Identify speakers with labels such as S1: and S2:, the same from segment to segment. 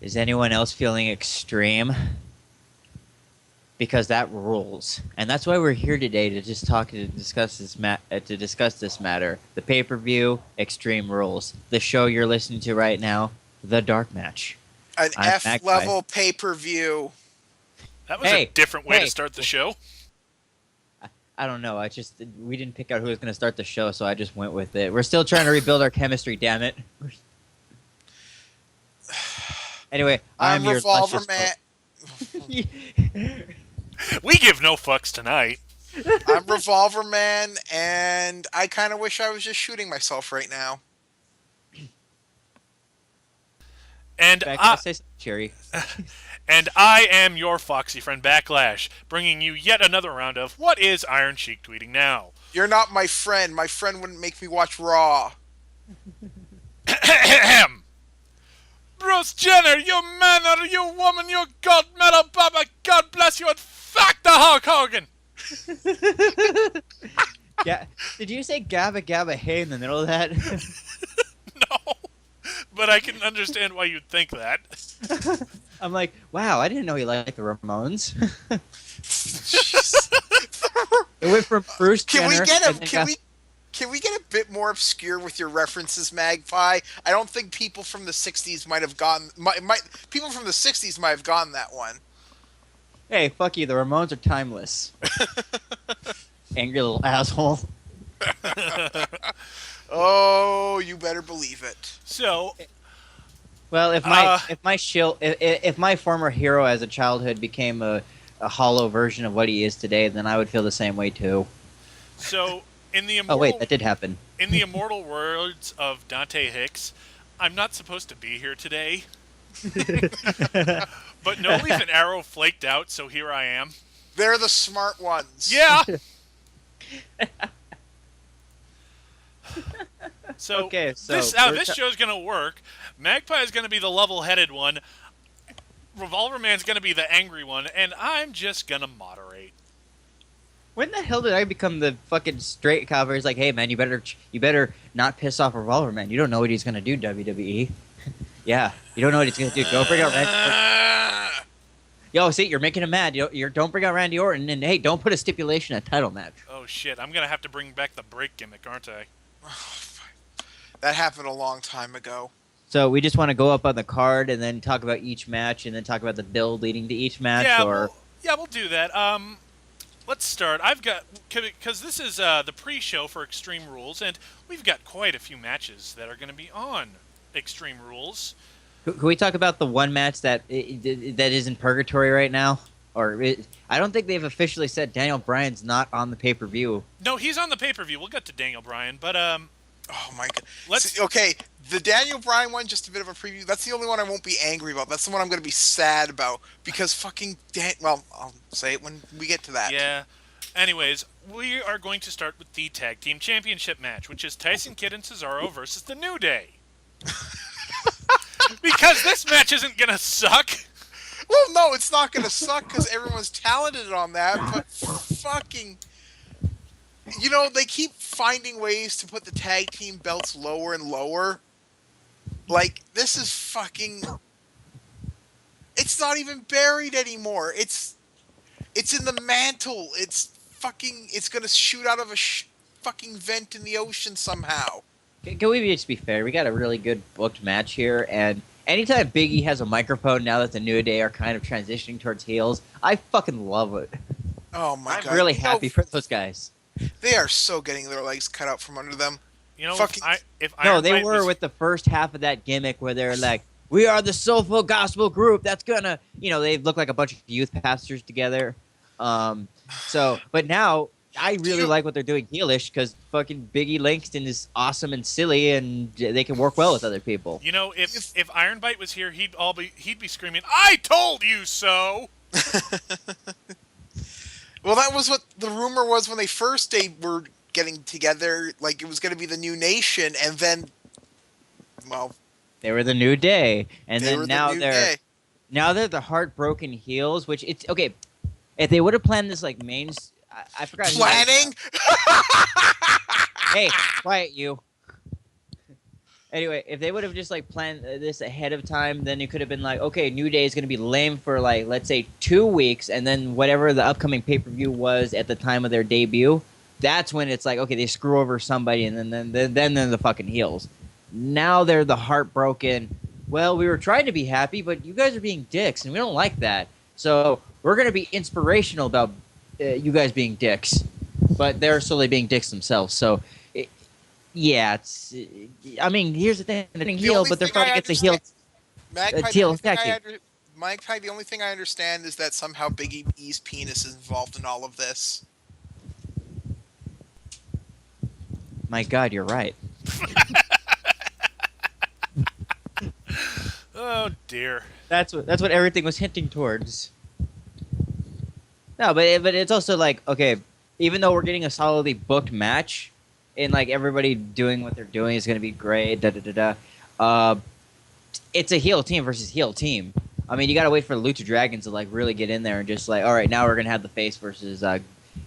S1: Is anyone else feeling extreme? Because that rules, and that's why we're here today to just discuss this matter. The pay-per-view, Extreme Rules. The show you're listening to right now, the Dark Match.
S2: An F-level pay-per-view.
S3: That was a different way to start the show.
S1: I don't know. We didn't pick out who was going to start the show, so I just went with it. We're still trying to rebuild our chemistry. Damn it. Anyway, I'm your
S2: Revolverman.
S3: We give no fucks tonight.
S2: I'm Revolverman, and I kind of wish I was just shooting myself right now.
S3: And
S1: Cherry.
S3: And I am your foxy friend Backlash, bringing you yet another round of What is Iron Sheik Tweeting Now?
S2: You're not my friend. My friend wouldn't make me watch Raw.
S3: Bruce Jenner, you man or you woman, you god metal baba, God bless you, and fuck the Hulk Hogan!
S1: Did you say Gabba Gabba Hey in the middle of that?
S3: No, but I can understand why you'd think that.
S1: I'm like, wow, I didn't know he liked the Ramones. It went from Bruce Jenner.
S2: Can we get a bit more obscure with your references, Magpie? I don't think people from the '60s might have gotten. People from the '60s might have gotten that one.
S1: Hey, fuck you. The Ramones are timeless. Angry little asshole.
S2: Oh, you better believe it.
S3: So,
S1: well, if my former hero as a childhood became a hollow version of what he is today, then I would feel the same way too.
S3: So.
S1: Oh wait, that did happen.
S3: In the immortal words of Dante Hicks, I'm not supposed to be here today. But No Leaf and Arrow flaked out, so here I am.
S2: They're the smart ones.
S3: Yeah! So this show's going to work. Magpie is going to be the level-headed one. Revolverman's going to be the angry one, and I'm just going to moderate.
S1: When the hell did I become the fucking straight cop? He's like, hey man, you better not piss off Revolverman. You don't know what he's gonna do, WWE. Yeah, you don't know what he's gonna do. Don't bring out Randy. Yo, see, you're making him mad. Don't bring out Randy Orton, and hey, don't put a stipulation at title match.
S3: Oh shit, I'm gonna have to bring back the break gimmick, aren't I?
S2: That happened a long time ago.
S1: So we just want to go up on the card and then talk about each match, and then talk about the build leading to each match.
S3: We'll do that. Let's start. Because this is the pre-show for Extreme Rules, and we've got quite a few matches that are going to be on Extreme Rules.
S1: Can we talk about the one match that is in purgatory right now? I don't think they've officially said Daniel Bryan's not on the pay-per-view.
S3: No, he's on the pay-per-view. We'll get to Daniel Bryan, but
S2: oh my god. Okay, the Daniel Bryan one, just a bit of a preview. That's the only one I won't be angry about. That's the one I'm going to be sad about because fucking well, I'll say it when we get to that.
S3: Yeah. Anyways, we are going to start with the Tag Team Championship match, which is Tyson Kidd and Cesaro versus The New Day. Because this match isn't going to suck.
S2: Well, no, it's not going to suck because everyone's talented on that, but fucking... You know, they keep finding ways to put the tag team belts lower and lower. Like, this is fucking... It's not even buried anymore. It's in the mantle. It's going to shoot out of a fucking vent in the ocean somehow.
S1: Can we just be fair? We got a really good booked match here, and anytime Big E has a microphone now that the New Day are kind of transitioning towards heels, I fucking love it.
S2: Oh my god.
S1: I'm really happy for those guys.
S2: They are so getting their legs cut out from under them.
S3: You know,
S1: they were with the first half of that gimmick where they're like, we are the soulful gospel group that's gonna, they look like a bunch of youth pastors together. But now I really like what they're doing heelish because fucking Biggie Langston is awesome and silly, and they can work well with other people.
S3: You know, if Iron Bite was here, he'd be screaming, "I told you so!"
S2: Well, that was what the rumor was when they were getting together. Like, it was going to be the New Nation, and then, well...
S1: They were the New Day, and then now they're the heartbroken heels, which it's... Okay, if they would have planned this, like, I forgot...
S2: Planning?
S1: Hey, quiet you. Anyway, if they would have just like planned this ahead of time, then it could have been like, okay, New Day is going to be lame for like, let's say 2 weeks, and then whatever the upcoming pay-per-view was at the time of their debut, that's when it's like, okay, they screw over somebody, and then they're the fucking heels. Now they're the heartbroken. Well, we were trying to be happy, but you guys are being dicks, and we don't like that. So we're going to be inspirational about you guys being dicks, but they're slowly being dicks themselves. So. Yeah, it's. I mean, here's the thing: they're heel, but they're fighting against a heel.
S2: Magpie, the only thing I understand is that somehow Big E's penis is involved in all of this.
S1: My God, you're right.
S3: Oh dear.
S1: That's what everything was hinting towards. No, but it's also like, okay, even though we're getting a solidly booked match. And like everybody doing what they're doing is going to be great. It's a heel team versus heel team. I mean, you got to wait for the Lucha Dragons to like really get in there and just like, all right, now we're going to have the face versus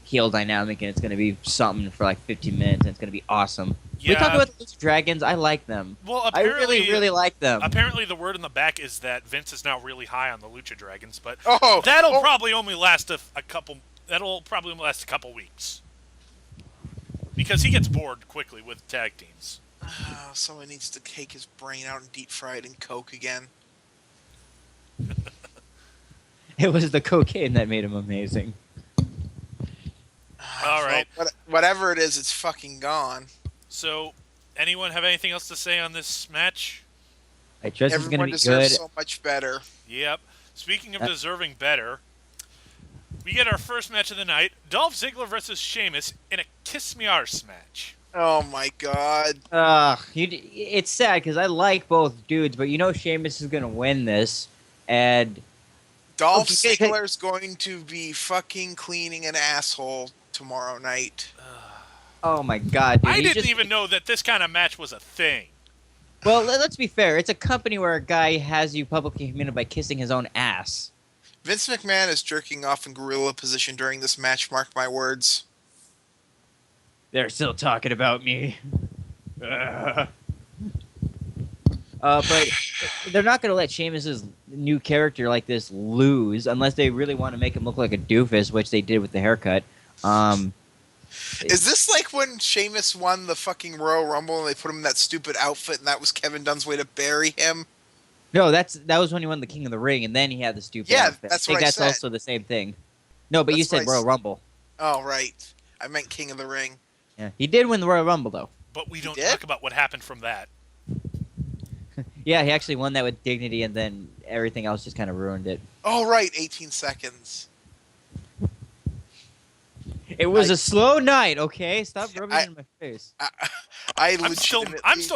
S1: heel dynamic, and it's going to be something for like 15 minutes, and it's going to be awesome.
S3: Yeah.
S1: We talk about the Lucha Dragons. I like them.
S3: Well,
S1: I really like them.
S3: Apparently, the word in the back is that Vince is now really high on the Lucha Dragons, but
S2: probably
S3: only last a couple. That'll probably last a couple weeks. Because he gets bored quickly with tag teams.
S2: Someone needs to take his brain out and deep fry it in Coke again.
S1: It was the cocaine that made him amazing.
S3: All right.
S2: Well, whatever it is, it's fucking gone.
S3: So, anyone have anything else to say on this match?
S1: I trust it's going to be
S2: deserves
S1: good.
S2: So much better.
S3: Yep. Speaking of deserving better, we get our first match of the night, Dolph Ziggler versus Sheamus in a Kiss Me Arse match.
S2: Oh my God.
S1: It's sad because I like both dudes, but you know Sheamus is going to win this, and
S2: Dolph Ziggler's going to be fucking cleaning an asshole tomorrow night.
S1: Oh my God, dude.
S3: I didn't even know that this kind of match was a thing.
S1: Well, let's be fair. It's a company where a guy has you publicly humiliated by kissing his own ass.
S2: Vince McMahon is jerking off in gorilla position during this match, mark my words.
S1: They're still talking about me. But they're not going to let Sheamus' new character like this lose unless they really want to make him look like a doofus, which they did with the haircut.
S2: Is this like when Sheamus won the fucking Royal Rumble and they put him in that stupid outfit and that was Kevin Dunn's way to bury him?
S1: No, that was when he won the King of the Ring, and then he had the stupid outfit.
S2: That's
S1: I think
S2: what
S1: that's
S2: I said.
S1: also the same thing. No, but you said Royal Rumble.
S2: Oh, right. I meant King of the Ring.
S1: Yeah, he did win the Royal Rumble, though.
S3: But we don't talk about what happened from that.
S1: Yeah, he actually won that with dignity, and then everything else just kind of ruined it.
S2: Oh, right, 18 seconds.
S1: It was a slow night, okay? Stop rubbing it in my face.
S3: I'm still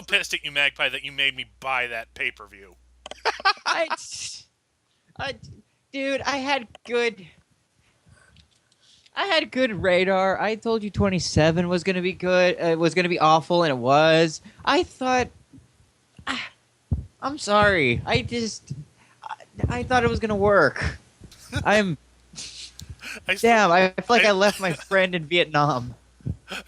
S3: pissed at you, Magpie, that you made me buy that pay-per-view.
S1: Dude, I had good radar. I told you 27 was gonna be good. It was gonna be awful, and it was. I thought. I'm sorry. I thought it was gonna work. Damn. I feel like I left my friend in Vietnam.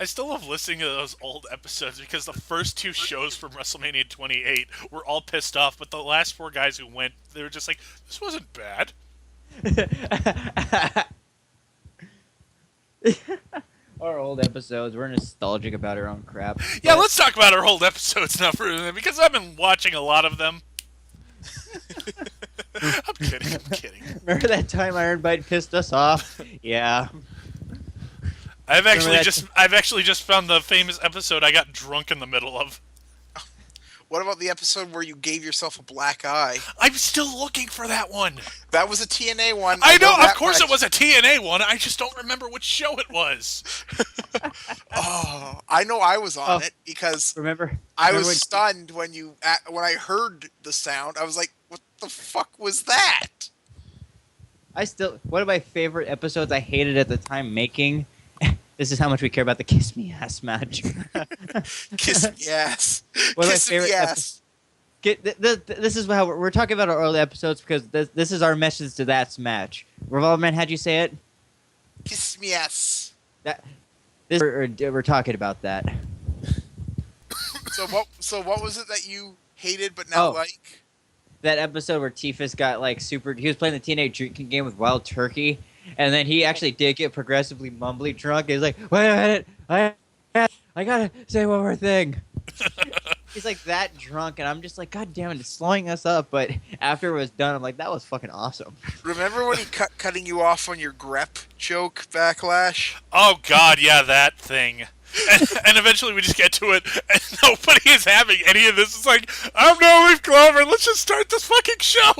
S3: I still love listening to those old episodes because the first two shows from WrestleMania 28 were all pissed off, but the last four guys who went, they were just like, this wasn't bad.
S1: Our old episodes, we're nostalgic about our own crap.
S3: Yeah, let's talk about our old episodes now for a minute, because I've been watching a lot of them. I'm kidding.
S1: Remember that time Iron Bite pissed us off? Yeah.
S3: I've actually just found the famous episode I got drunk in the middle of.
S2: What about the episode where you gave yourself a black eye?
S3: I'm still looking for that one.
S2: That was a TNA one.
S3: I know, of course it was a TNA one. I just don't remember which show it was.
S2: Oh, I know I was on it because I was stunned when I heard the sound. I was like, what the fuck was that?
S1: One of my favorite episodes I hated at the time making. This is how much we care about the Kiss Me Ass match.
S2: Kiss Me Ass.
S1: One of
S2: Kiss Me Ass.
S1: This is how we're talking about our early episodes because this is our message to that match. Revolverman, how'd you say it?
S2: Kiss Me Ass.
S1: We're talking about that.
S2: So what was it that you hated but now like?
S1: That episode where Tifa's got like super. He was playing the teenage drinking game with Wild Turkey, and then he actually did get progressively mumbly drunk. He's like, "Wait a minute, I gotta say one more thing." He's like that drunk, and I'm just like, God damn it, it's slowing us up. But after it was done, I'm like, that was fucking awesome.
S2: Remember when he cutting you off on your grep joke backlash?
S3: Oh God, yeah, that thing. And eventually we just get to it, and nobody is having any of this. It's like, I'm no Leaf Clover. Let's just start this fucking show.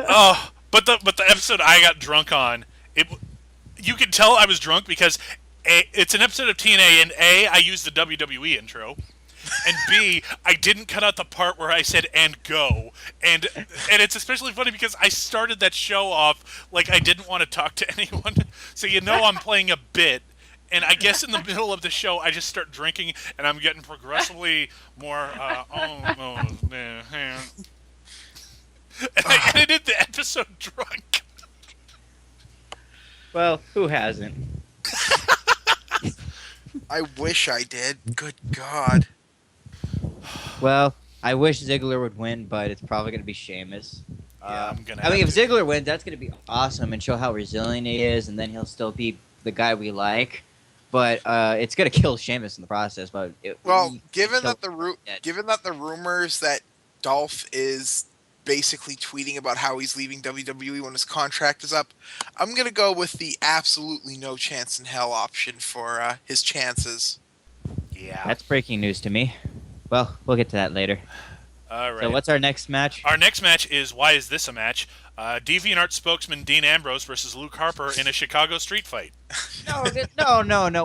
S3: Oh, but the episode I got drunk on, you can tell I was drunk because it's an episode of TNA, and I used the WWE intro. And B, I didn't cut out the part where I said "and go," and it's especially funny because I started that show off like I didn't want to talk to anyone, so I'm playing a bit, and I guess in the middle of the show I just start drinking and I'm getting progressively more. And I edited the episode drunk.
S1: Well, who hasn't?
S2: I wish I did. Good God.
S1: Well, I wish Ziggler would win, but it's probably going to be Sheamus.
S3: Yeah,
S1: if Ziggler wins, that's going to be awesome and show how resilient he is, and then he'll still be the guy we like. But it's going to kill Sheamus in the process. But
S2: given that the rumors that Dolph is basically tweeting about how he's leaving WWE when his contract is up, I'm going to go with the absolutely no chance in hell option for his chances.
S3: Yeah,
S1: that's breaking news to me. Well, we'll get to that later.
S3: All right.
S1: So what's our next match?
S3: Our next match is Why Is This a Match? DeviantArt spokesman Dean Ambrose versus Luke Harper in a Chicago street fight.
S1: No.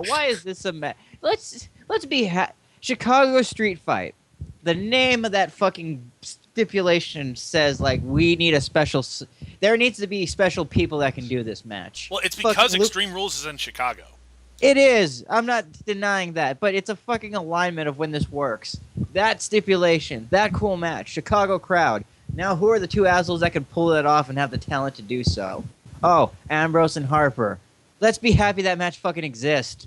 S1: Why is this a match? Let's be Chicago street fight. The name of that fucking stipulation says like we need a special. There needs to be special people that can do this match.
S3: Well, it's because Extreme Rules is in Chicago.
S1: It is. I'm not denying that, but it's a fucking alignment of when this works. That stipulation, that cool match, Chicago crowd. Now, who are the two assholes that can pull that off and have the talent to do so? Oh, Ambrose and Harper. Let's be happy that match fucking exists.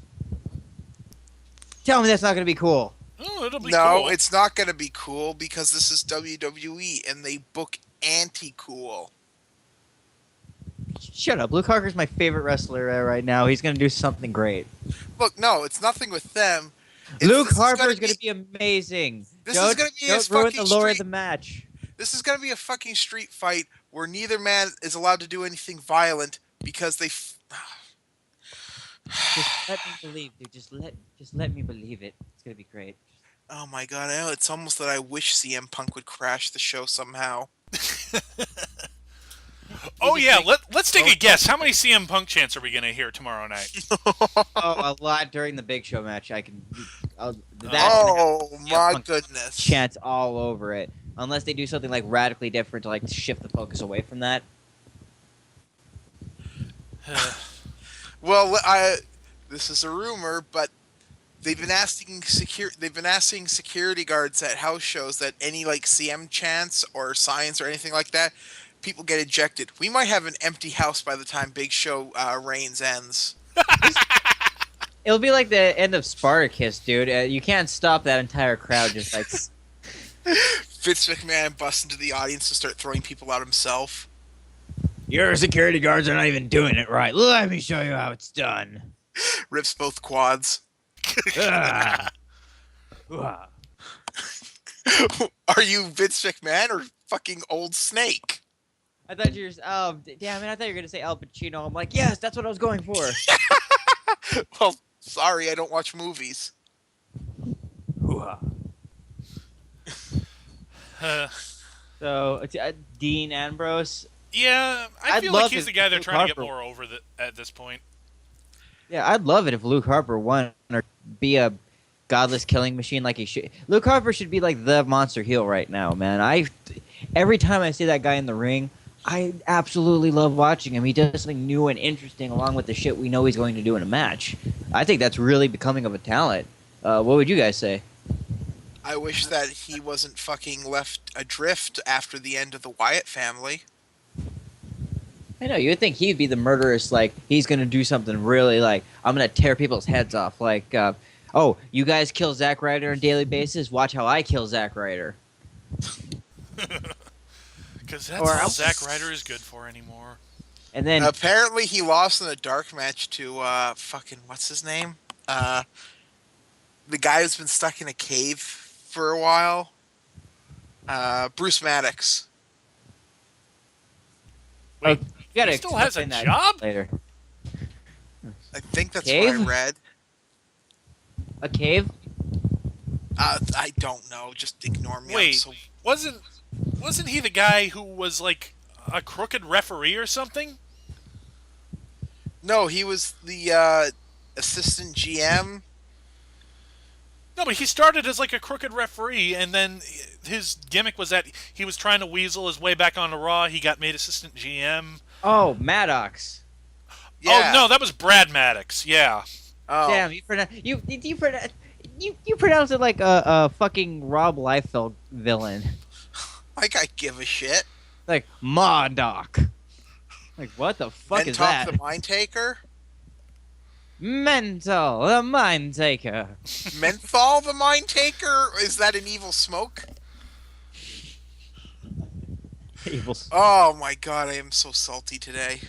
S1: Tell me that's not going to be cool.
S3: Oh, it'll be
S2: cool.
S3: No,
S2: it's not going to be cool because this is WWE and they book anti-cool.
S1: Shut up. Luke Harper's my favorite wrestler right now. He's going to do something great.
S2: Look, no, it's nothing with them.
S1: Luke Harper is going to be amazing.
S2: This is going to be
S1: don't ruin the lore of the match.
S2: This is going to be a fucking street fight where neither man is allowed to do anything violent because they...
S1: Just let me believe, dude. Just let me believe it. It's going to be great.
S2: Oh my God, it's almost that I wish CM Punk would crash the show somehow.
S3: Oh yeah, let's take a guess. How many CM Punk chants are we gonna hear tomorrow night?
S1: A lot during the Big Show match. My
S2: goodness!
S1: Chants all over it, unless they do something like radically different to like shift the focus away from that.
S2: Well, this is a rumor, but they've been asking security guards at house shows that any like CM chants or signs or anything like that, people get ejected. We might have an empty house by the time Big Show reigns ends.
S1: It'll be like the end of Spartacus, dude. You can't stop that entire crowd just like...
S2: Vince McMahon busts into the audience and start throwing people out himself.
S1: Your security guards are not even doing it right. Let me show you how it's done.
S2: Rips both quads. Are you Vince McMahon or fucking Old Snake?
S1: I thought you were... Oh, damn it. I thought you were going to say Al Pacino. I'm like, yes, that's what I was going for.
S2: Well, sorry, I don't watch movies.
S1: So, Dean Ambrose.
S3: Yeah, I feel like he's the guy they're trying to get more over at this point.
S1: Yeah, I'd love it if Luke Harper won or be a godless killing machine like he should. Luke Harper should be like the monster heel right now, man. Every time I see that guy in the ring, I absolutely love watching him. He does something new and interesting along with the shit we know he's going to do in a match. I think that's really becoming of a talent. What would you guys say?
S2: I wish that he wasn't fucking left adrift after the end of the Wyatt family.
S1: I know, you would think he'd be the murderous, like, he's going to do something really, like, I'm going to tear people's heads off, like Oh, you guys kill Zack Ryder on a daily basis? Watch how I kill Zack Ryder.
S3: Because that's all Zack Ryder is good for anymore.
S1: And then
S2: apparently he lost in a dark match to fucking what's his name? The guy who's been stuck in a cave for a while. Bruce Maddox.
S3: Wait,
S1: you gotta
S3: he still has a
S1: explain that
S3: job?
S1: later.
S2: I think that's
S1: Cave?
S2: what I read.
S1: A cave?
S2: I don't know. Just ignore me.
S3: Wait, wasn't he the guy who was like a crooked referee or something?
S2: No, he was the assistant GM.
S3: No, but he started as like a crooked referee, and then his gimmick was that he was trying to weasel his way back onto Raw. He got made assistant GM.
S1: Oh, Maddox.
S2: Yeah.
S3: Oh no, that was Brad Maddox. Yeah.
S2: Oh.
S1: Damn, you pronounce it like a fucking Rob Liefeld villain.
S2: Like I give a shit.
S1: Like Modoc. Like what the fuck is that?
S2: the Mind Taker.
S1: Mental, the Mind Taker.
S2: Menthol the Mind Taker? Is that an evil smoke?
S1: Evil.
S2: Oh my god, I am so salty today.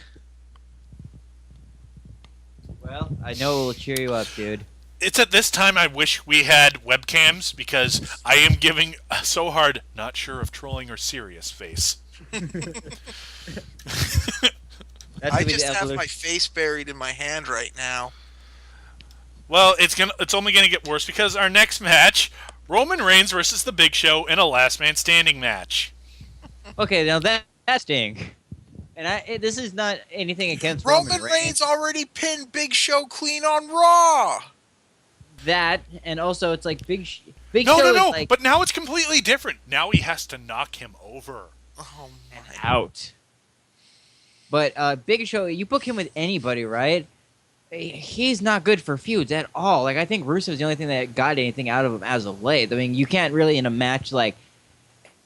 S1: Well, I know it will cheer you up, dude.
S3: It's at this time I wish we had webcams because I am giving a so hard, not sure if trolling or serious face.
S2: I just have my face buried in my hand right now.
S3: Well, it's only gonna get worse because our next match, Roman Reigns versus The Big Show in a last man standing match.
S1: Okay, now that's stink. And this is not anything against
S2: Roman Reigns already pinned Big Show clean on Raw.
S1: That, and also it's like Big Show.
S3: No.
S1: Like,
S3: but now it's completely different. Now he has to knock him over.
S2: Oh my.
S1: Out. But Big Show, you book him with anybody, right? He's not good for feuds at all. Like I think Rusev's the only thing that got anything out of him as of late. I mean, you can't really in a match like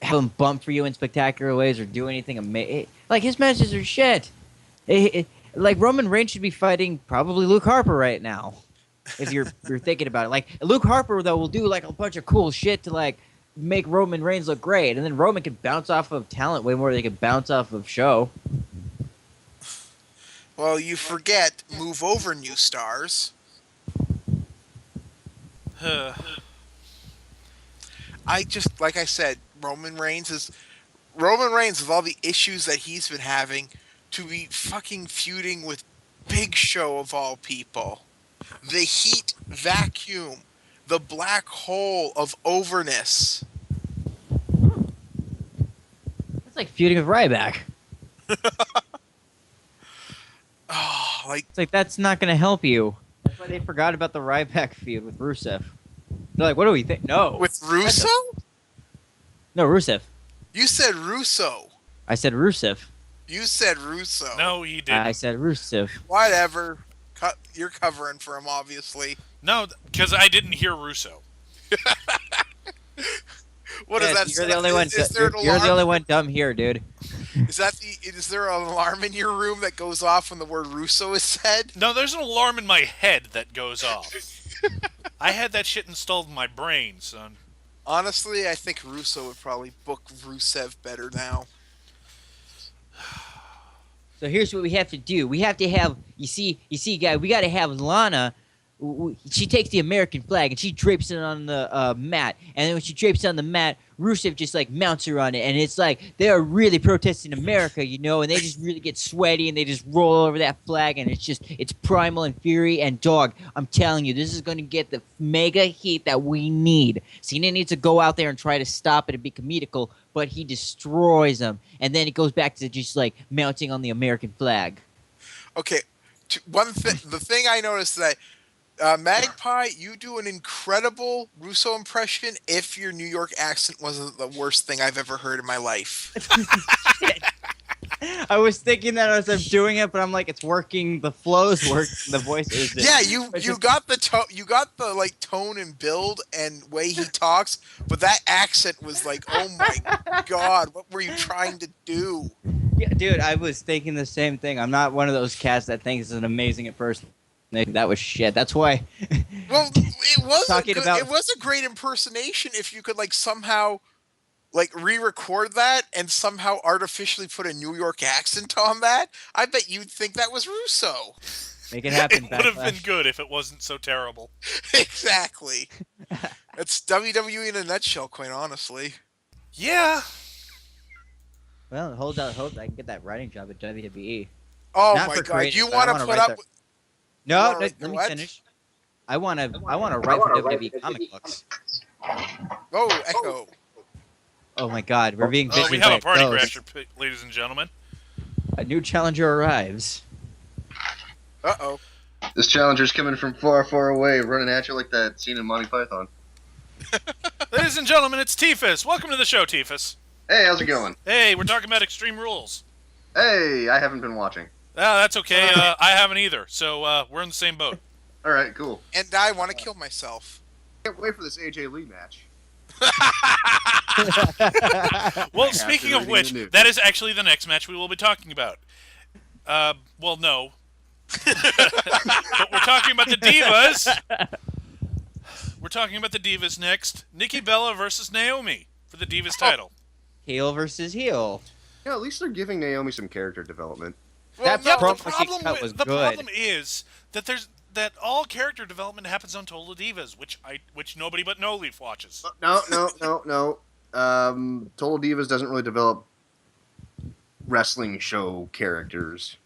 S1: have him bump for you in spectacular ways or do anything amazing. Like his matches are shit. Like Roman Reigns should be fighting probably Luke Harper right now, if you're thinking about it. Like Luke Harper though will do like a bunch of cool shit to like make Roman Reigns look great, and then Roman can bounce off of talent way more than he can bounce off of show.
S2: Well, you forget move over new stars. I just like I said, Roman Reigns with all the issues that he's been having to be fucking feuding with Big Show of all people. The heat vacuum, the black hole of overness.
S1: It's like feuding with Ryback.
S2: Oh, like
S1: It's like that's not going to help you. That's why they forgot about the Ryback feud with Rusev. They're like, what do we think? No.
S2: with Russo?
S1: No, Rusev.
S2: You said Russo.
S1: I said Rusev.
S2: You said Russo.
S3: No, he didn't.
S1: I said Rusev.
S2: Whatever. You're covering for him, obviously.
S3: No, because I didn't hear Russo.
S2: What does that
S1: You're
S2: say?
S1: the only one.
S2: Is there an
S1: You're the
S2: alarm?
S1: only one dumb here, dude.
S2: Is there an alarm in your room that goes off when the word Russo is said?
S3: No, there's an alarm in my head that goes off. I had that shit installed in my brain, son.
S2: Honestly, I think Russo would probably book Rusev better now.
S1: So here's what we have to do. We have to have, you see, guy, we got to have Lana. She takes the American flag and she drapes it on the mat. And then when she drapes it on the mat, Rusev just like mounts her on it. And it's like they are really protesting America, you know, and they just really get sweaty and they just roll over that flag. And it's primal and fury. And dog, I'm telling you, this is going to get the mega heat that we need. Cena needs to go out there and try to stop it and be comedical, but he destroys them. And then it goes back to just like mounting on the American flag.
S2: Okay, the thing I noticed that Magpie, you do an incredible Russo impression if your New York accent wasn't the worst thing I've ever heard in my life.
S1: I was thinking that as I'm doing it, but I'm like, it's working. The flows work. The voice is.
S2: Yeah, you got the you got the like tone and build and way he talks, but that accent was like, oh my god, what were you trying to do?
S1: Yeah, dude, I was thinking the same thing. I'm not one of those cats that thinks it's an amazing at first. That was shit. That's why.
S2: Well, it was
S1: Talking about-
S2: it was a great impersonation if you could like somehow like re-record that and somehow artificially put a New York accent on that. I bet you'd think that was Russo.
S1: Make it happen.
S3: It would have been
S1: Backlash.
S3: good if it wasn't so terrible.
S2: Exactly. That's WWE in a nutshell, quite honestly.
S3: Yeah.
S1: Well, hold on. Hope I can get that writing job at WWE.
S2: Oh
S1: Not
S2: my
S1: for
S2: god,
S1: creative,
S2: you
S1: but I
S2: want to
S1: wanna
S2: put
S1: write
S2: up?
S1: the- No,
S2: wanna
S1: no,
S2: write
S1: let me
S2: what?
S1: finish. I want to write for WWE comic books.
S2: Oh, Echo.
S1: Oh my God, we're being
S3: Oh,
S1: visited
S3: we have
S1: by
S3: a party
S1: ghost.
S3: crasher, ladies and gentlemen.
S1: A new challenger arrives.
S2: Uh-oh.
S4: This challenger's coming from far, far away, running at you like that scene in Monty Python.
S3: Ladies and gentlemen, it's Tifus. Welcome to the show, Tifus.
S4: Hey, how's it going?
S3: Hey, we're talking about Extreme Rules.
S4: Hey, I haven't been watching.
S3: Ah, that's okay. I haven't either, so we're in the same boat.
S4: Alright, cool.
S2: And I want to kill myself.
S4: Can't wait for this AJ Lee match.
S3: Well, speaking of
S4: reading
S3: which,
S4: the news.
S3: that is actually the next match we will be talking about. Well, no. But we're talking about the Divas. We're talking about the Divas next. Nikki Bella versus Naomi for the Divas title.
S1: Heel versus heel.
S4: Yeah, at least they're giving Naomi some character development.
S2: Well,
S1: That
S2: no,
S1: promo
S3: The
S1: she
S3: problem,
S1: cut was
S3: the
S1: good.
S3: problem is that that all character development happens on Total Divas, which nobody but No Leaf watches.
S4: No. Total Divas doesn't really develop wrestling show characters.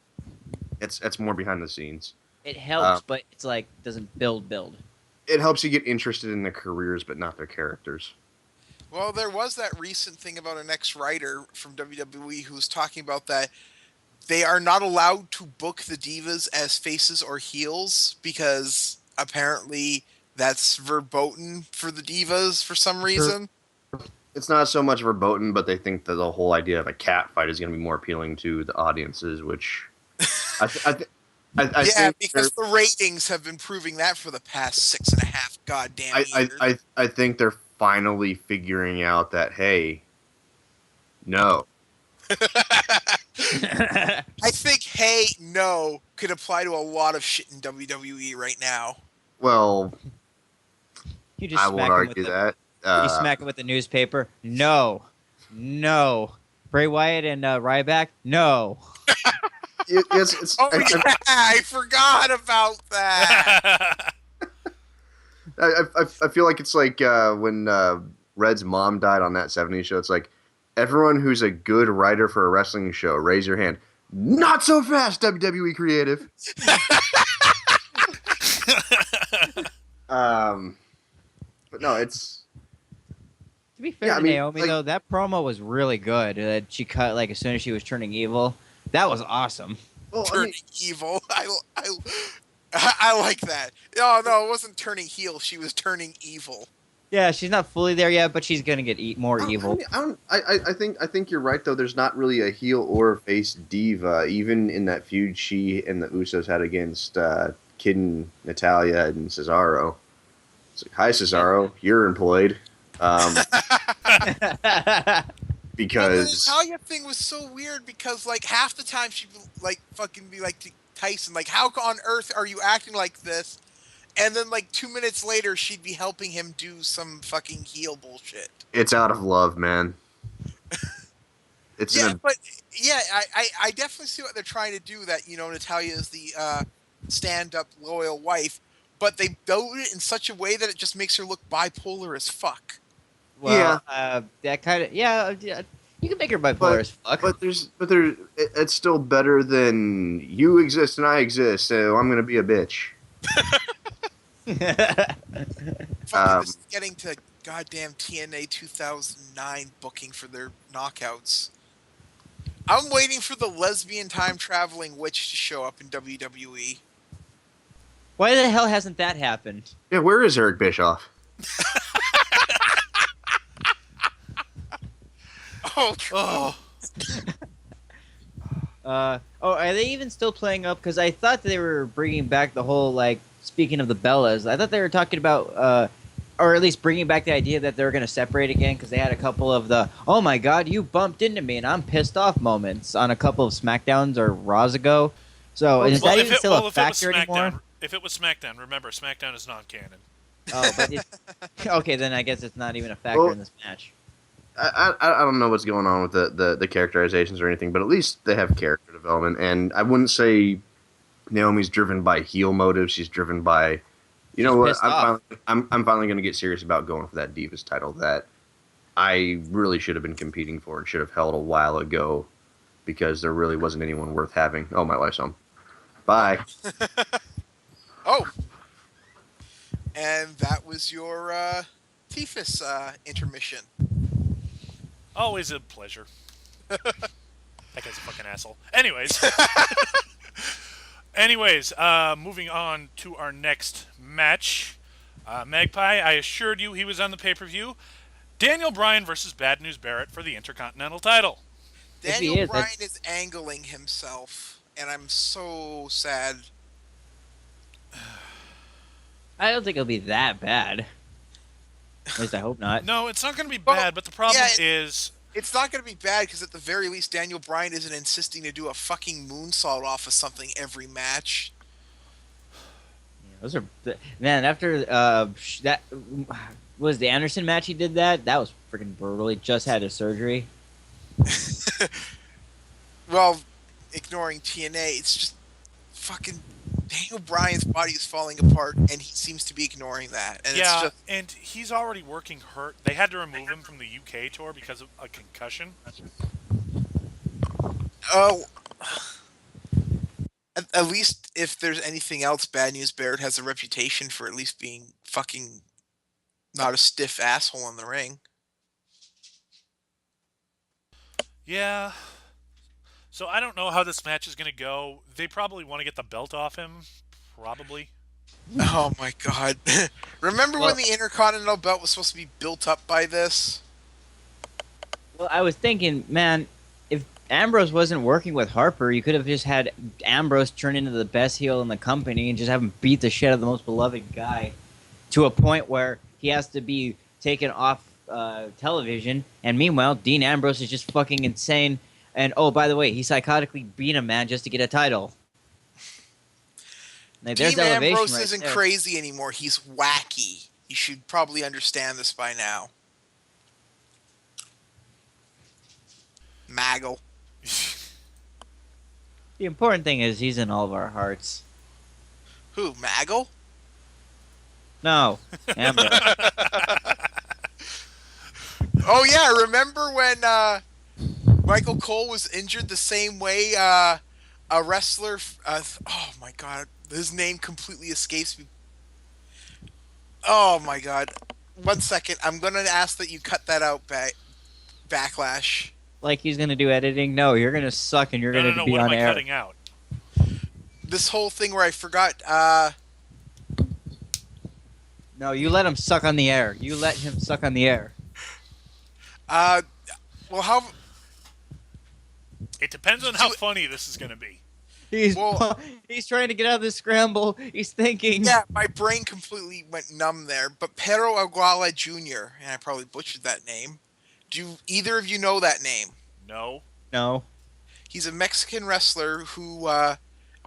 S4: It's more behind the scenes.
S1: It helps, but it's like doesn't build.
S4: It helps you get interested in their careers, but not their characters.
S2: Well, there was that recent thing about an ex-writer from WWE who was talking about that they are not allowed to book the Divas as faces or heels because apparently that's verboten for the Divas for some reason.
S4: It's not so much verboten, but they think that the whole idea of a cat fight is going to be more appealing to the audiences, which I
S2: Yeah,
S4: think
S2: because the ratings have been proving that for the past 6.5 goddamn years.
S4: I think they're finally figuring out that, hey, no.
S2: I think "Hey, no" could apply to a lot of shit in WWE right now.
S4: Well,
S1: You just
S4: I
S1: smack
S4: won't
S1: him with
S4: argue
S1: the,
S4: that.
S1: You smack him with the newspaper. No. Bray Wyatt and Ryback. No.
S4: It's
S2: Oh yeah, I forgot about that.
S4: I feel like it's like when Red's mom died on that 70s show. It's like, everyone who's a good writer for a wrestling show, raise your hand. Not so fast, WWE creative. But no, it's...
S1: To be fair
S4: Yeah,
S1: to
S4: I mean,
S1: Naomi,
S4: like-
S1: though, that promo was really good. She cut like as soon as she was turning evil. That was awesome.
S4: Well, I
S2: Turning
S4: mean,
S2: evil. I like that. No, it wasn't turning heel. She was turning evil.
S1: Yeah, she's not fully there yet, but she's gonna get more evil.
S4: I think you're right, though. There's not really a heel or a face diva. Even in that feud she and the Usos had against Kid and Natalia and Cesaro. It's like, hi, Cesaro, you're employed. Because...
S2: the Natalia thing was so weird because like half the time she'd like fucking be like to Tyson, like, how on earth are you acting like this? And then like 2 minutes later she'd be helping him do some fucking heel bullshit.
S4: It's out of love, man. It's
S2: Yeah,
S4: an,
S2: but yeah, I definitely see what they're trying to do. That Natalia is the stand-up loyal wife, but they build it in such a way that it just makes her look bipolar as fuck.
S1: Well, that kind of yeah. You can make her bipolar as fuck.
S4: but it's still better than you exist and I exist, so I'm gonna be a bitch.
S2: Fucking this is getting to goddamn TNA 2009 booking for their knockouts. I'm waiting for the lesbian time-traveling witch to show up in WWE.
S1: Why the hell hasn't that happened?
S4: Yeah, where is Eric Bischoff?
S2: Oh,
S1: Are they even still playing up? Because I thought they were bringing back the whole, like, speaking of the Bellas, I thought they were talking about, or at least bringing back the idea that they're going to separate again, because they had a couple of the, oh my god, you bumped into me and I'm pissed off moments on a couple of SmackDowns or Raws ago. So is that even still a factor anymore?
S3: If it was SmackDown, remember, SmackDown is non-canon.
S1: Oh, but okay, then I guess it's not even a factor in this match.
S4: I don't know what's going on with the characterizations or anything, but at least they have character development. And I wouldn't say Naomi's driven by heel motives. She's driven by, you know what? I'm finally going to get serious about going for that Divas title that I really should have been competing for and should have held a while ago because there really wasn't anyone worth having. Oh, my wife's home. Bye.
S2: Oh. And that was your Tifus intermission.
S3: Always a pleasure. That guy's a fucking asshole. Anyways, moving on to our next match. Magpie, I assured you he was on the pay-per-view. Daniel Bryan versus Bad News Barrett for the Intercontinental title.
S2: Daniel Bryan is angling himself, and I'm so sad.
S1: I don't think it'll be that bad. At least I hope not.
S3: No, it's not going to be bad, but the problem is...
S2: It's not going to be bad because at the very least, Daniel Bryan isn't insisting to do a fucking moonsault off of something every match.
S1: Yeah, those are... Man, after that... Was the Anderson match he did that? That was freaking brutal. He just had his surgery.
S2: Well, ignoring TNA, it's just fucking... Daniel Bryan's body is falling apart, and he seems to be ignoring that. And
S3: yeah,
S2: it's just...
S3: and he's already working hurt. They had to remove him from the UK tour because of a concussion.
S2: Oh, at least if there's anything else, Bad News Barrett has a reputation for at least being fucking not a stiff asshole in the ring.
S3: Yeah. So I don't know how this match is going to go. They probably want to get the belt off him. Probably.
S2: Oh my god. Remember when the Intercontinental belt was supposed to be built up by this?
S1: Well, I was thinking, man, if Ambrose wasn't working with Harper, you could have just had Ambrose turn into the best heel in the company and just have him beat the shit out of the most beloved guy to a point where he has to be taken off television. And meanwhile, Dean Ambrose is just fucking insane. And, oh, by the way, he psychotically beat a man just to get a title. Like,
S2: Dean Ambrose isn't crazy anymore. He's wacky. You should probably understand this by now. Maggle.
S1: The important thing is he's in all of our hearts.
S2: Who, Maggle?
S1: No, Ambrose.
S2: Oh, yeah, remember when... Michael Cole was injured the same way a wrestler... oh, my God. His name completely escapes me. Oh, my God. 1 second. I'm going to ask that you cut that out, Backlash.
S1: Like he's going to do editing? No, you're going to suck and you're going to be
S3: what
S1: on
S3: am
S1: air.
S3: I cutting out?
S2: This whole thing where I forgot...
S1: No, you let him suck on the air. You let him suck on the air.
S2: Well, how...
S3: It depends on how funny this is going to be.
S1: He's trying to get out of this scramble. He's thinking.
S2: Yeah, my brain completely went numb there. But Pero Aguala Jr., and I probably butchered that name. Do either of you know that name?
S3: No.
S1: No.
S2: He's a Mexican wrestler who,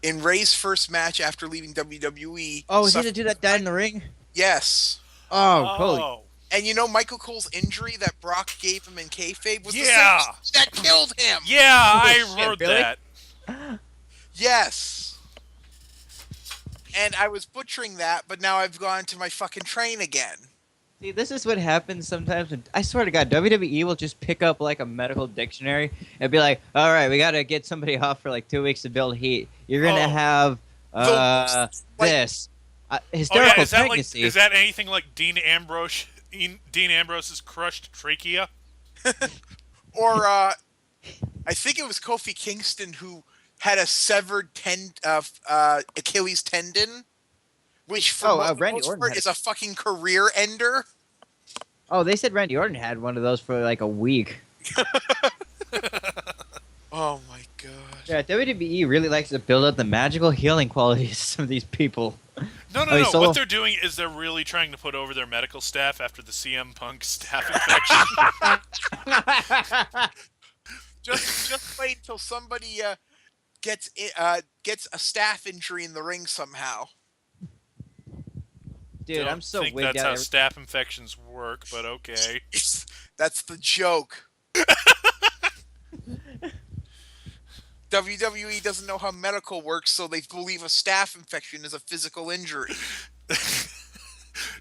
S2: in Ray's first match after leaving WWE...
S1: Oh, is he the dude that died in the ring?
S2: Yes.
S1: Oh, holy.
S2: And you know Michael Cole's injury that Brock gave him in kayfabe was the same that killed him.
S3: Yeah, I heard that.
S2: Yes. And I was butchering that, but now I've gone to my fucking train again.
S1: See, this is what happens sometimes. I swear to God, WWE will just pick up like a medical dictionary and be like, all right, we got to get somebody off for like 2 weeks to build heat. You're going to have this. Hysterical pregnancy.
S3: Is that anything like Dean Ambrose's crushed trachea?
S2: Or I think it was Kofi Kingston who had a severed Achilles tendon, which for
S1: Randy
S2: most
S1: Orton
S2: part is a fucking career ender.
S1: Oh, they said Randy Orton had one of those for like a week.
S2: Oh my god.
S1: Yeah, WWE really likes to build up the magical healing qualities of some of these people.
S3: No. What they're doing is they're really trying to put over their medical staff after the CM Punk staph infection.
S2: just wait until somebody gets a staph injury in the ring somehow.
S1: Dude, I'm so
S3: think
S1: wigged
S3: that's
S1: out.
S3: how staph infections work, but okay.
S2: That's the joke. WWE doesn't know how medical works, so they believe a staph infection is a physical injury.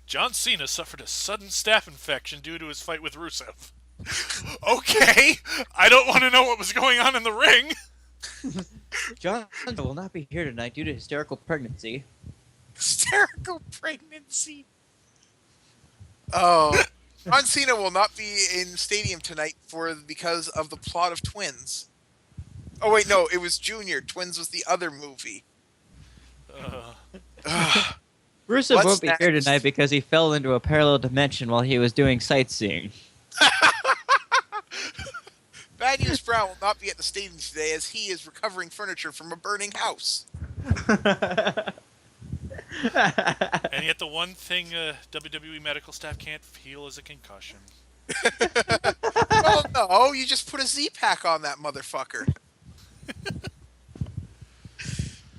S3: John Cena suffered a sudden staph infection due to his fight with Rusev. Okay, I don't want to know what was going on in the ring.
S1: John will not be here tonight due to hysterical pregnancy.
S2: Hysterical pregnancy. Oh, John Cena will not be in stadium tonight because of the plot of Twins. Oh wait, no, it was Junior. Twins was the other movie.
S1: Rusev won't be here tonight because he fell into a parallel dimension while he was doing sightseeing.
S2: Bad News Brown will not be at the stadium today as he is recovering furniture from a burning house.
S3: And yet the one thing WWE medical staff can't feel is a concussion.
S2: Oh no, you just put a Z-Pack on that motherfucker.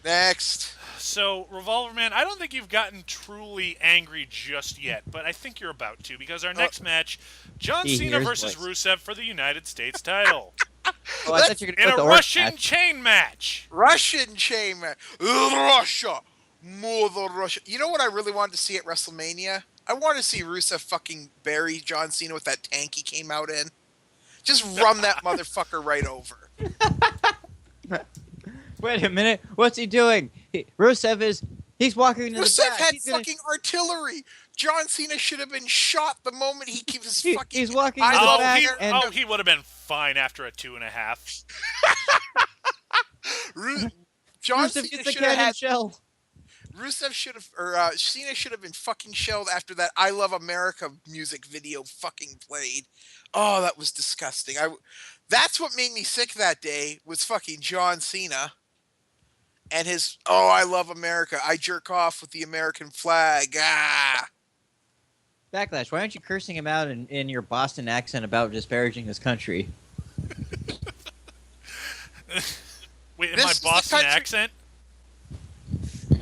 S2: Next.
S3: So, Revolverman, I don't think you've gotten truly angry just yet, but I think you're about to, because our next match, John Cena versus Rusev for the United States title.
S1: Oh, I thought you were
S3: In
S1: gonna
S3: a
S1: put the
S3: Russian chain match.
S2: Russian chain match. Russia. Mother Russia. You know what I really wanted to see at WrestleMania? I wanted to see Rusev fucking bury John Cena with that tank he came out in. Just run that motherfucker right over.
S1: Wait a minute. What's he doing? He's walking into the
S2: Rusev
S1: back.
S2: had fucking artillery. John Cena should have been shot the moment he keeps his fucking...
S1: He's walking into the back.
S3: He would have been fine after a 2.5.
S2: John
S1: Rusev
S2: Cena
S1: gets the
S2: should have
S1: cannon
S2: had...
S1: shell.
S2: Rusev should have... Cena should have been fucking shelled after that I Love America music video fucking played. Oh, that was disgusting. That's what made me sick that day, was fucking John Cena. And his, oh, I love America. I jerk off with the American flag. Ah.
S1: Backlash, why aren't you cursing him out in your Boston accent about disparaging his country?
S3: Wait, in my Boston accent?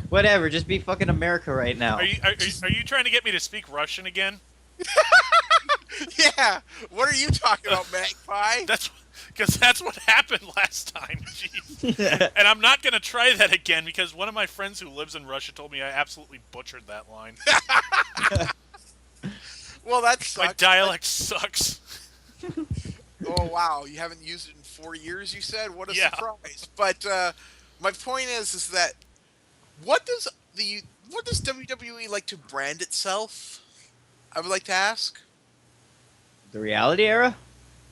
S1: Whatever, just be fucking America right now.
S3: Are you trying to get me to speak Russian again?
S2: Yeah. What are you talking about, Magpie?
S3: That's what happened last time. Jeez. And I'm not going to try that again because one of my friends who lives in Russia told me I absolutely butchered that line.
S2: Well, that sucks.
S3: My dialect sucks.
S2: Oh, wow. You haven't used it in 4 years, you said? What a surprise. But my point is that what does WWE like to brand itself? I would like to ask.
S1: The reality era?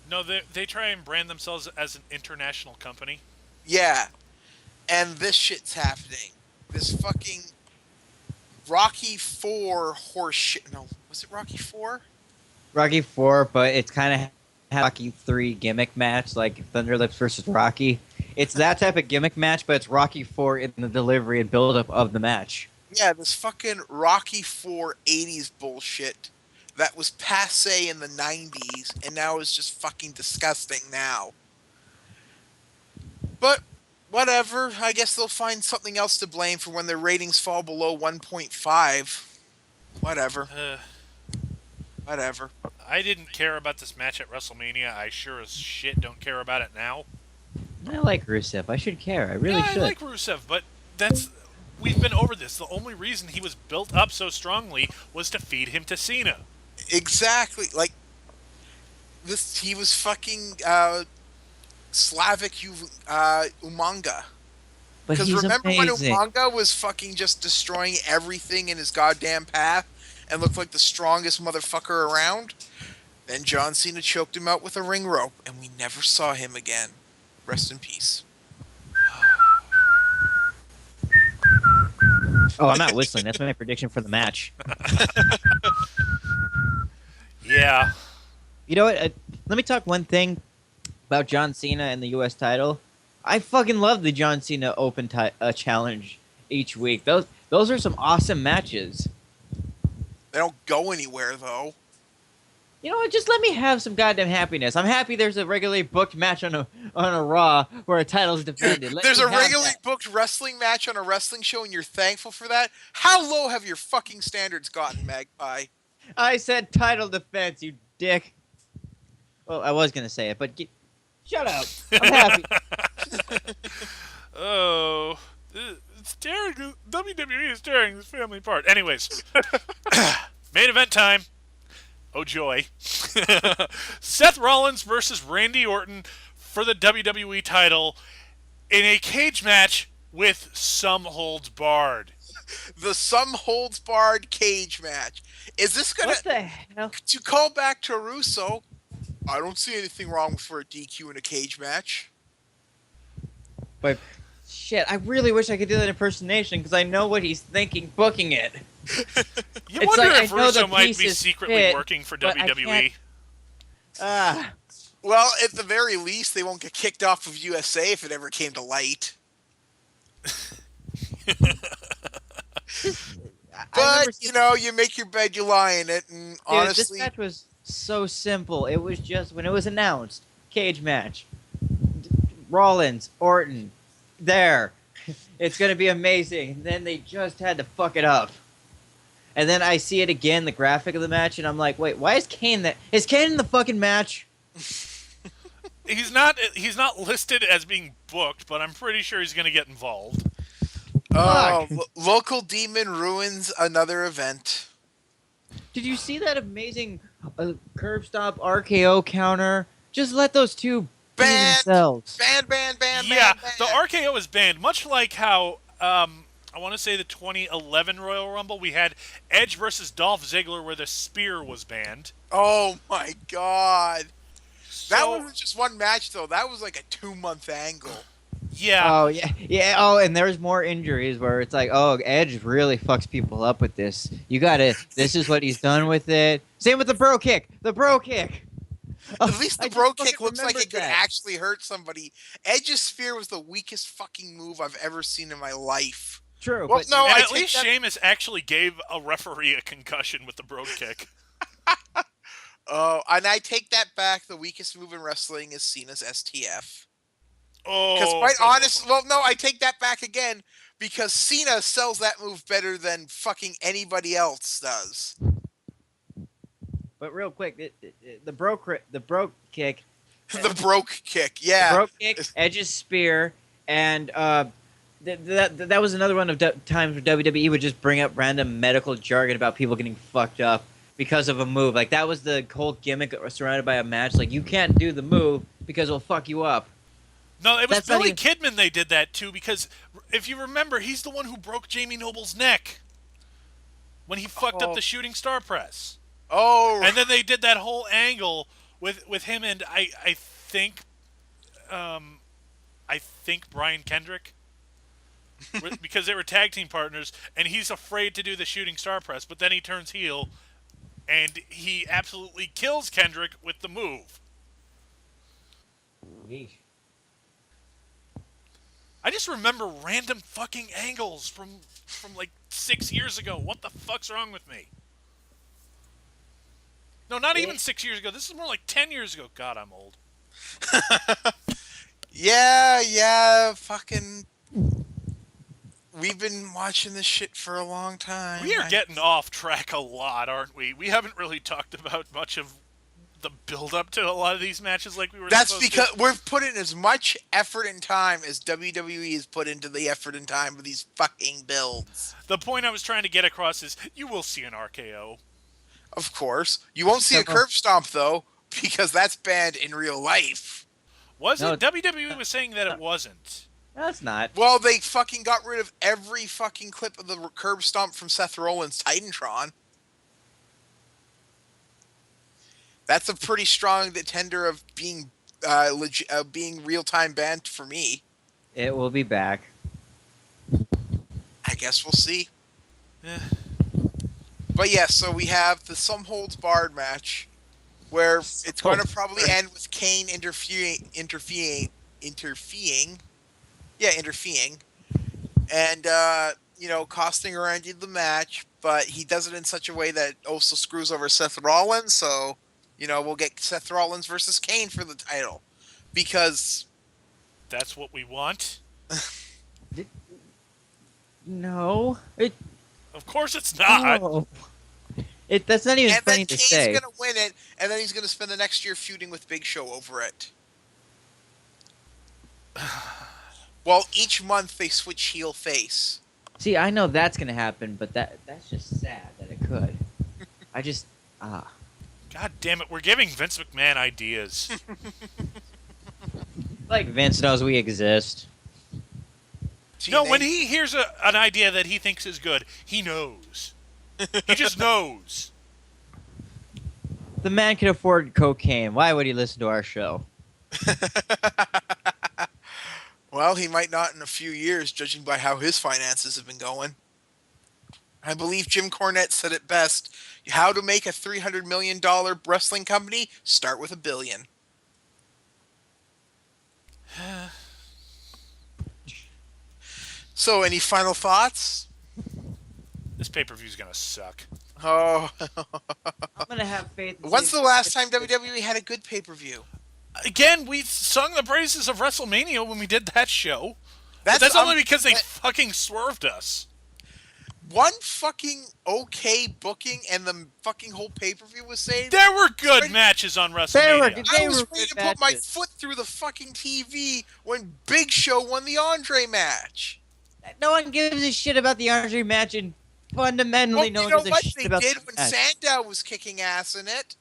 S3: No, they try and brand themselves as an international company.
S2: Yeah. And this shit's happening. This fucking Rocky 4 horse shit. No, was it Rocky 4?
S1: Rocky 4, but it's kind of Rocky 3 gimmick match, like Thunderlips versus Rocky. It's that type of gimmick match, but it's Rocky 4 in the delivery and build-up of the match.
S2: Yeah, this fucking Rocky 4 80s bullshit that was passé in the 90s and now is just fucking disgusting now. But whatever, I guess they'll find something else to blame for when their ratings fall below 1.5. Whatever. Whatever.
S3: I didn't care about this match at WrestleMania. I sure as shit don't care about it now.
S1: I like Rusev. I should care. I really should.
S3: I like Rusev, but we've been over this. The only reason he was built up so strongly was to feed him to Cena.
S2: Exactly. Like, he was fucking Slavic Umaga. Because remember
S1: amazing.
S2: when Umaga was fucking just destroying everything in his goddamn path and looked like the strongest motherfucker around? Then John Cena choked him out with a ring rope, and we never saw him again. Rest in peace.
S1: Oh, I'm not whistling. That's my prediction for the match.
S3: Yeah.
S1: You know what? Let me talk one thing about John Cena and the U.S. title. I fucking love the John Cena Open Challenge each week. Those are some awesome matches.
S2: They don't go anywhere, though.
S1: You know what? Just let me have some goddamn happiness. I'm happy there's a regularly booked match on a Raw where a title's defended.
S2: There's a regularly booked wrestling match on a wrestling show, and you're thankful for that? How low have your fucking standards gotten, Magpie?
S1: I said title defense, you dick. Well, I was gonna say it, but shut up. I'm happy.
S3: Oh, it's tearing. WWE is tearing this family apart. Anyways, main event time. Oh joy! Seth Rollins versus Randy Orton for the WWE title in a cage match with some holds barred.
S2: The some holds barred cage match. Is this gonna?
S1: What the hell?
S2: To call back to Russo, I don't see anything wrong for a DQ in a cage match.
S1: But shit, I really wish I could do that impersonation because I know what he's thinking booking it.
S3: You
S1: It's
S3: wonder
S1: like,
S3: if
S1: I know
S3: Russo
S1: the
S3: might
S1: piece
S3: be
S1: is
S3: secretly
S1: fit,
S3: working for
S1: but I
S3: WWE.
S2: Well, at the very least, they won't get kicked off of USA if it ever came to light. But, you know, you make your bed, you lie in it, and
S1: Dude,
S2: honestly...
S1: this match was so simple. It was just, when it was announced, cage match, Rollins, Orton, there. It's going to be amazing. And then they just had to fuck it up. And then I see it again, the graphic of the match, and I'm like, wait, why is Kane that? Is Kane in the fucking match?
S3: He's not listed as being booked, but I'm pretty sure he's going to get involved.
S2: Oh, local demon ruins another event.
S1: Did you see that amazing curb stop RKO counter? Just let those two be themselves.
S2: Ban.
S3: Yeah, the RKO is banned, much like how I want to say the 2011 Royal Rumble we had Edge versus Dolph Ziggler, where the spear was banned.
S2: Oh my god, that
S3: So,
S2: wasn't just one match though. That was like a 2-month angle.
S3: yeah.
S1: Oh, yeah. Oh, and there's more injuries where it's like, oh, Edge really fucks people up with this. This is what he's done with it. Same with the bro kick.
S2: At least the bro kick looks like it could
S1: that.
S2: actually hurt somebody. Edge's spear was the weakest fucking move I've ever seen in my life.
S1: True.
S2: Well,
S1: but
S2: no,
S3: And
S2: I
S3: at
S2: take
S3: least
S2: that-
S3: Sheamus actually gave a referee a concussion with the brogue kick.
S2: Oh, and I take that back. The weakest move in wrestling is Cena's STF. Because
S3: Oh,
S2: quite honest, well, no, I take that back again because Cena sells that move better than fucking anybody else does.
S1: But real quick, the bro kick,
S2: The broke kick, yeah.
S1: the bro kick, Edge's spear, and that was another one of times where WWE would just bring up random medical jargon about people getting fucked up because of a move. Like that was the whole gimmick surrounded by a match. Like you can't do the move because it'll fuck you up.
S3: No, it was
S1: That's not
S3: Billy
S1: even-
S3: Kidman they did that to, because if you remember, he's the one who broke Jamie Noble's neck when he fucked up the shooting star press.
S2: Oh,
S3: And then they did that whole angle with him and I think Brian Kendrick, because they were tag team partners, and he's afraid to do the shooting star press, but then he turns heel and he absolutely kills Kendrick with the move. I just remember random fucking angles from like 6 years ago. What the fuck's wrong with me? No, not even 6 years ago. This is more like 10 years ago. God, I'm old.
S2: yeah, fucking. We've been watching this shit for a long time.
S3: We are getting off track a lot, aren't we? We haven't really talked about much of the build-up to a lot of these matches like we were
S2: That's
S3: supposed
S2: because
S3: to.
S2: we've put in as much effort and time as WWE has put into the effort and time of these fucking builds.
S3: The point I was trying to get across is you will see an RKO.
S2: Of course. You won't see a curb stomp, though, because that's banned in real life.
S3: Was
S1: No,
S3: it? WWE was saying that it wasn't.
S1: That's not.
S2: Well, they fucking got rid of every fucking clip of the curb stomp from Seth Rollins' Titantron. That's a pretty strong contender of being being real-time banned for me.
S1: It will be back.
S2: I guess we'll see.
S3: Eh.
S2: But yeah, so we have the Some Holds Barred match, where it's going to probably end with Kane interfering, and costing Randy the match. But he does it in such a way that also screws over Seth Rollins. So We'll get Seth Rollins versus Kane for the title. Because...
S3: That's what we want?
S1: No.
S3: Of course it's not.
S1: No. That's not even
S2: and
S1: funny
S2: then
S1: to
S2: Kane's
S1: say.
S2: going to win it, and then he's going to spend the next year feuding with Big Show over it. Well, each month they switch heel face.
S1: See, I know that's going to happen, but that's just sad that it could. I just...
S3: God damn it, we're giving Vince McMahon ideas.
S1: Like Vince knows we exist.
S3: No, when he hears an idea that he thinks is good, he knows. He just knows.
S1: The man can afford cocaine. Why would he listen to our show?
S2: Well, he might not in a few years, judging by how his finances have been going. I believe Jim Cornette said it best. How to make a $300 million wrestling company? Start with $1 billion. So, any final thoughts?
S3: This pay-per-view's gonna suck.
S2: Oh.
S1: I'm going to have faith.
S2: When's the last time WWE had a good pay-per-view?
S3: Again, we sung the praises of WrestleMania when we did that show. That's only because they fucking swerved us.
S2: One fucking okay booking and the fucking whole pay-per-view was saved.
S3: There were good matches on WrestleMania.
S2: I was ready to put my foot through the fucking TV when Big Show won the Andre match.
S1: No one gives a shit about the Andre match, and fundamentally no one gives a shit about
S2: the match. They
S1: the
S2: did when
S1: match.
S2: Sandow was kicking ass in it.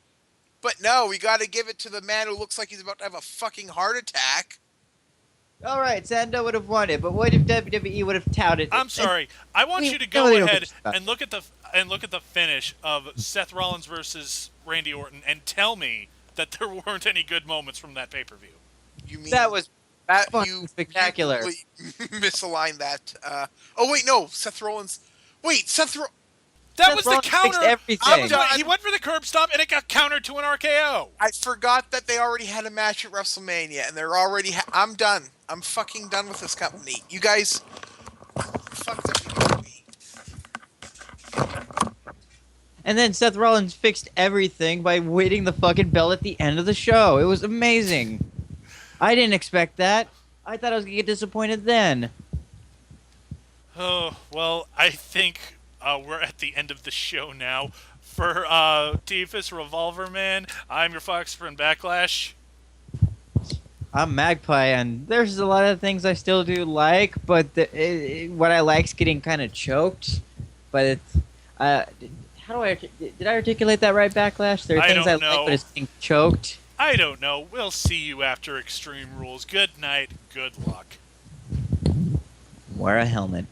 S2: But no, we got to give it to the man who looks like he's about to have a fucking heart attack.
S1: All right, Sandow would have won it, but what if WWE would have touted it?
S3: I'm sorry. I want you to go ahead and look at the finish of Seth Rollins versus Randy Orton and tell me that there weren't any good moments from that pay-per-view.
S2: You mean
S1: that was
S2: you
S1: spectacular.
S2: You misaligned that. Oh wait, no, Seth Rollins. Wait,
S3: That was the counter.
S1: Everything.
S3: He went for the curb stomp and it got countered to an RKO.
S2: I forgot that they already had a match at WrestleMania, and they're already. I'm done. I'm fucking done with this company. You guys, fuck WWE.
S1: And then Seth Rollins fixed everything by winning the fucking belt at the end of the show. It was amazing. I didn't expect that. I thought I was gonna get disappointed then.
S3: Oh well, I think we're at the end of the show now. For Tifa's Revolverman, I'm your Fox from Backlash.
S1: I'm Magpie, and there's a lot of things I still do like, but what I like's getting kind of choked. But it's how do did I articulate that right, Backlash? There are things I like, but it's getting choked.
S3: I don't know. We'll see you after Extreme Rules. Good night. Good luck.
S1: Wear a helmet.